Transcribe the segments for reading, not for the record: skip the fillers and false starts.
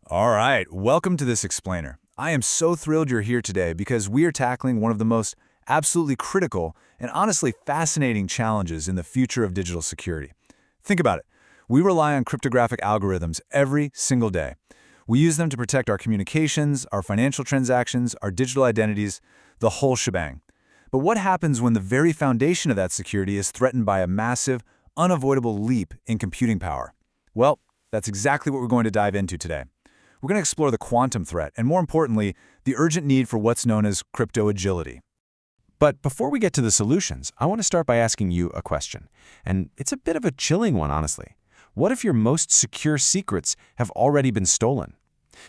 All right, welcome to this explainer. I am so thrilled you're here today because we are tackling one of the most absolutely critical and honestly fascinating challenges in the future of digital security. Think about it. We rely on cryptographic algorithms every single day. We use them to protect our communications, our financial transactions, our digital identities, the whole shebang. But what happens when the very foundation of that security is threatened by a massive, unavoidable leap in computing power? Well, that's exactly what we're going to dive into today. We're going to explore the quantum threat and, more importantly, the urgent need for what's known as crypto agility. But before we get to the solutions, I want to start by asking you a question. And it's a bit of a chilling one, honestly. What if your most secure secrets have already been stolen?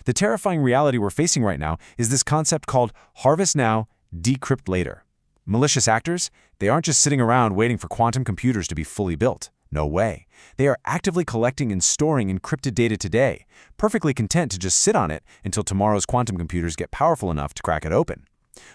The terrifying reality we're facing right now is this concept called harvest now, decrypt later. Malicious actors, they aren't just sitting around waiting for quantum computers to be fully built. No way. They are actively collecting and storing encrypted data today, perfectly content to just sit on it until tomorrow's quantum computers get powerful enough to crack it open.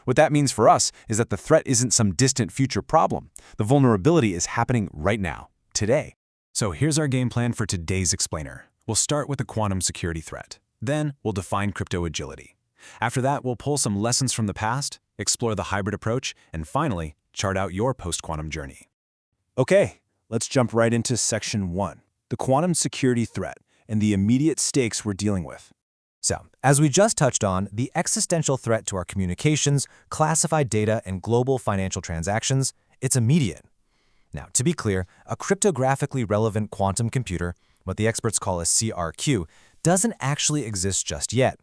What that means for us is that the threat isn't some distant future problem. The vulnerability is happening right now, today. So here's our game plan for today's explainer. We'll start with the quantum security threat. Then we'll define crypto agility. After that, we'll pull some lessons from the past, explore the hybrid approach, and finally, chart out your post-quantum journey. Okay, let's jump right into Section 1, the quantum security threat and the immediate stakes we're dealing with. So, as we just touched on, the existential threat to our communications, classified data, and global financial transactions, it's immediate. Now, to be clear, a cryptographically relevant quantum computer, what the experts call a CRQ, doesn't actually exist just yet.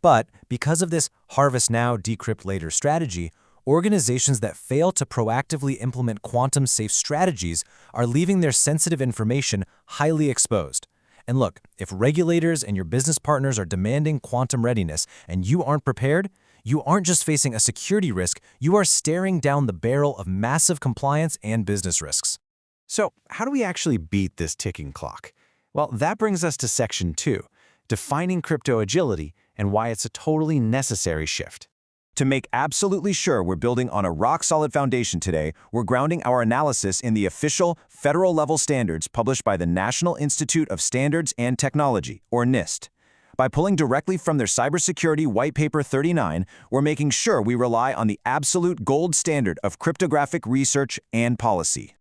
But because of this harvest now, decrypt later strategy, organizations that fail to proactively implement quantum-safe strategies are leaving their sensitive information highly exposed. And look, if regulators and your business partners are demanding quantum readiness and you aren't prepared, you aren't just facing a security risk, you are staring down the barrel of massive compliance and business risks. So, how do we actually beat this ticking clock? Well, that brings us to Section 2, defining crypto agility and why it's a totally necessary shift. To make absolutely sure we're building on a rock-solid foundation today, we're grounding our analysis in the official federal-level standards published by the National Institute of Standards and Technology, or NIST. By pulling directly from their Cybersecurity White Paper 39, we're making sure we rely on the absolute gold standard of cryptographic research and policy.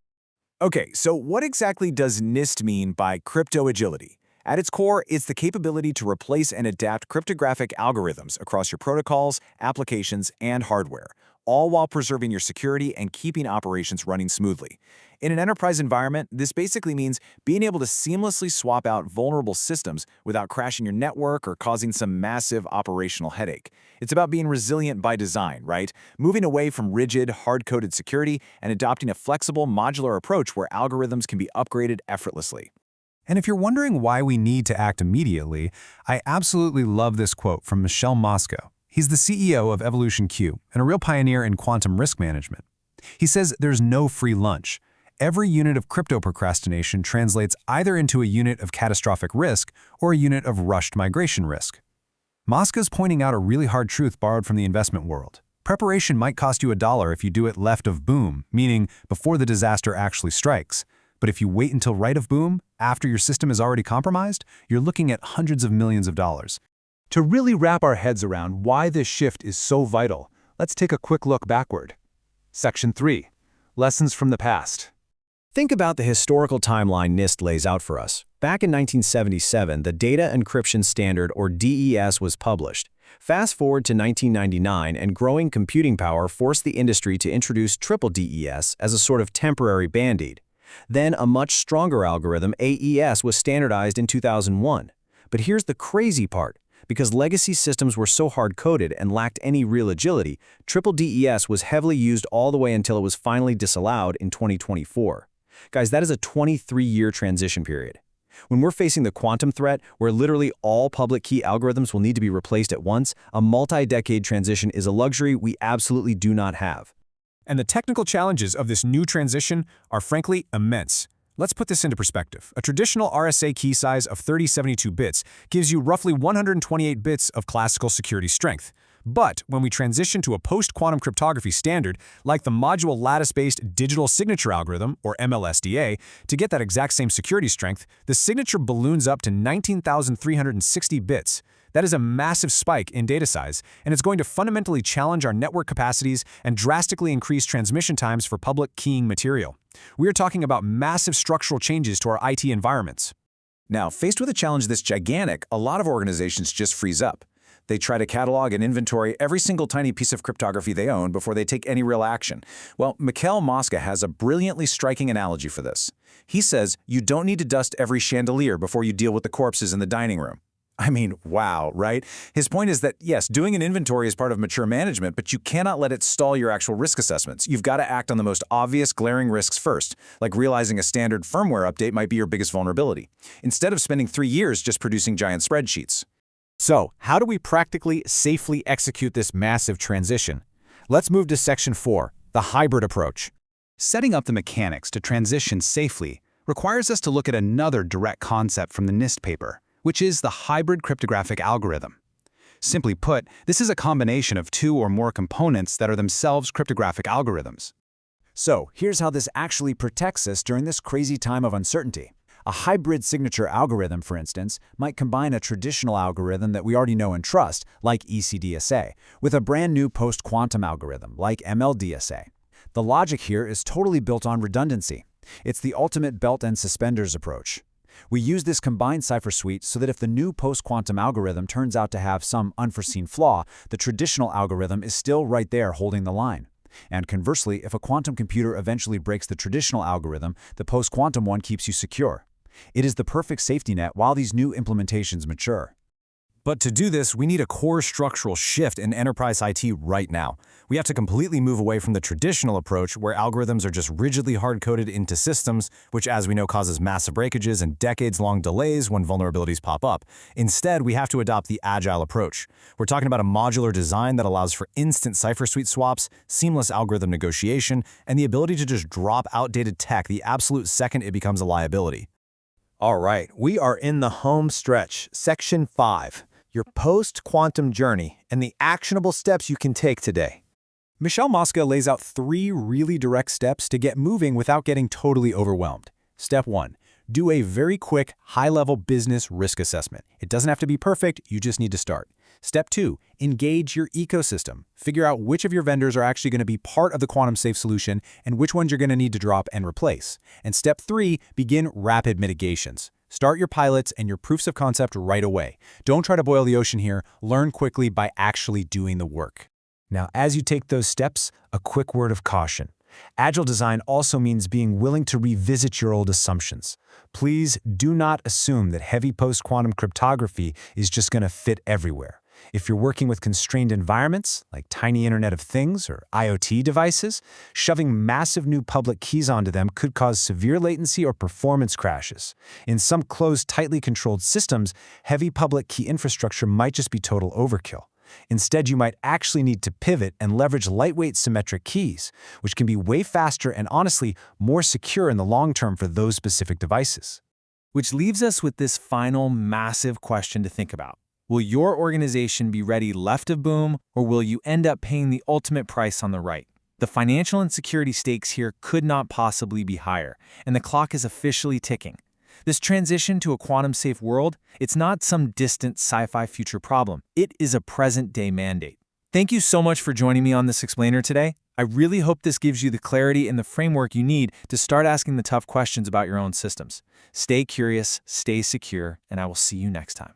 Okay, so what exactly does NIST mean by crypto agility? At its core, it's the capability to replace and adapt cryptographic algorithms across your protocols, applications, and hardware, all while preserving your security and keeping operations running smoothly. In an enterprise environment, this basically means being able to seamlessly swap out vulnerable systems without crashing your network or causing some massive operational headache. It's about being resilient by design, right? Moving away from rigid, hard-coded security and adopting a flexible, modular approach where algorithms can be upgraded effortlessly. And if you're wondering why we need to act immediately, I absolutely love this quote from Michel Moscow. He's the CEO of Evolution Q and a real pioneer in quantum risk management. He says there's no free lunch. Every unit of crypto procrastination translates either into a unit of catastrophic risk or a unit of rushed migration risk. Moscow's pointing out a really hard truth borrowed from the investment world. Preparation might cost you $1 if you do it left of boom, meaning before the disaster actually strikes. But if you wait until right of boom, after your system is already compromised, you're looking at hundreds of millions of dollars. To really wrap our heads around why this shift is so vital, let's take a quick look backward. Section 3. Lessons from the past. Think about the historical timeline NIST lays out for us. Back in 1977, the Data Encryption Standard, or DES, was published. Fast forward to 1999, and growing computing power forced the industry to introduce triple DES as a sort of temporary band-aid. Then a much stronger algorithm, AES, was standardized in 2001. But here's the crazy part. Because legacy systems were so hard-coded and lacked any real agility, triple DES was heavily used all the way until it was finally disallowed in 2024. Guys, that is a 23-year transition period. When we're facing the quantum threat, where literally all public key algorithms will need to be replaced at once, a multi-decade transition is a luxury we absolutely do not have. And the technical challenges of this new transition are frankly immense. Let's put this into perspective. A traditional RSA key size of 3072 bits gives you roughly 128 bits of classical security strength. But when we transition to a post-quantum cryptography standard, like the modular lattice-based digital signature algorithm, or MLSDA, to get that exact same security strength, the signature balloons up to 19,360 bits. That is a massive spike in data size, and it's going to fundamentally challenge our network capacities and drastically increase transmission times for public keying material. We are talking about massive structural changes to our IT environments. Now, faced with a challenge this gigantic, a lot of organizations just freeze up. They try to catalog and inventory every single tiny piece of cryptography they own before they take any real action. Well, Mikhail Mosca has a brilliantly striking analogy for this. He says you don't need to dust every chandelier before you deal with the corpses in the dining room. I mean, wow, right? His point is that, yes, doing an inventory is part of mature management, but you cannot let it stall your actual risk assessments. You've got to act on the most obvious, glaring risks first, like realizing a standard firmware update might be your biggest vulnerability, instead of spending 3 years just producing giant spreadsheets. So, how do we practically, safely execute this massive transition? Let's move to Section 4, the hybrid approach. Setting up the mechanics to transition safely requires us to look at another direct concept from the NIST paper, which is the hybrid cryptographic algorithm. Simply put, this is a combination of 2 or more components that are themselves cryptographic algorithms. So, here's how this actually protects us during this crazy time of uncertainty. A hybrid signature algorithm, for instance, might combine a traditional algorithm that we already know and trust, like ECDSA, with a brand new post-quantum algorithm, like MLDSA. The logic here is totally built on redundancy. It's the ultimate belt and suspenders approach. We use this combined cipher suite so that if the new post-quantum algorithm turns out to have some unforeseen flaw, the traditional algorithm is still right there holding the line. And conversely, if a quantum computer eventually breaks the traditional algorithm, the post-quantum one keeps you secure. It is the perfect safety net while these new implementations mature. But to do this, we need a core structural shift in enterprise IT right now. We have to completely move away from the traditional approach where algorithms are just rigidly hard-coded into systems, which as we know causes massive breakages and decades-long delays when vulnerabilities pop up. Instead, we have to adopt the agile approach. We're talking about a modular design that allows for instant cipher suite swaps, seamless algorithm negotiation, and the ability to just drop outdated tech the absolute second it becomes a liability. All right, we are in the home stretch, Section 5. Your post-quantum journey and the actionable steps you can take today. Michel Mosca lays out 3 really direct steps to get moving without getting totally overwhelmed. Step 1. Do a very quick, high-level business risk assessment. It doesn't have to be perfect, you just need to start. Step 2. Engage your ecosystem. Figure out which of your vendors are actually going to be part of the quantum-safe solution and which ones you're going to need to drop and replace. And Step 3. Begin rapid mitigations. Start your pilots and your proofs of concept right away. Don't try to boil the ocean here. Learn quickly by actually doing the work. Now, as you take those steps, a quick word of caution. Agile design also means being willing to revisit your old assumptions. Please do not assume that heavy post-quantum cryptography is just going to fit everywhere. If you're working with constrained environments, like tiny Internet of Things or IoT devices, shoving massive new public keys onto them could cause severe latency or performance crashes. In some closed, tightly controlled systems, heavy public key infrastructure might just be total overkill. Instead, you might actually need to pivot and leverage lightweight symmetric keys, which can be way faster and honestly more secure in the long term for those specific devices. Which leaves us with this final massive question to think about. Will your organization be ready left of boom, or will you end up paying the ultimate price on the right? The financial and security stakes here could not possibly be higher, and the clock is officially ticking. This transition to a quantum-safe world, it's not some distant sci-fi future problem. It is a present-day mandate. Thank you so much for joining me on this explainer today. I really hope this gives you the clarity and the framework you need to start asking the tough questions about your own systems. Stay curious, stay secure, and I will see you next time.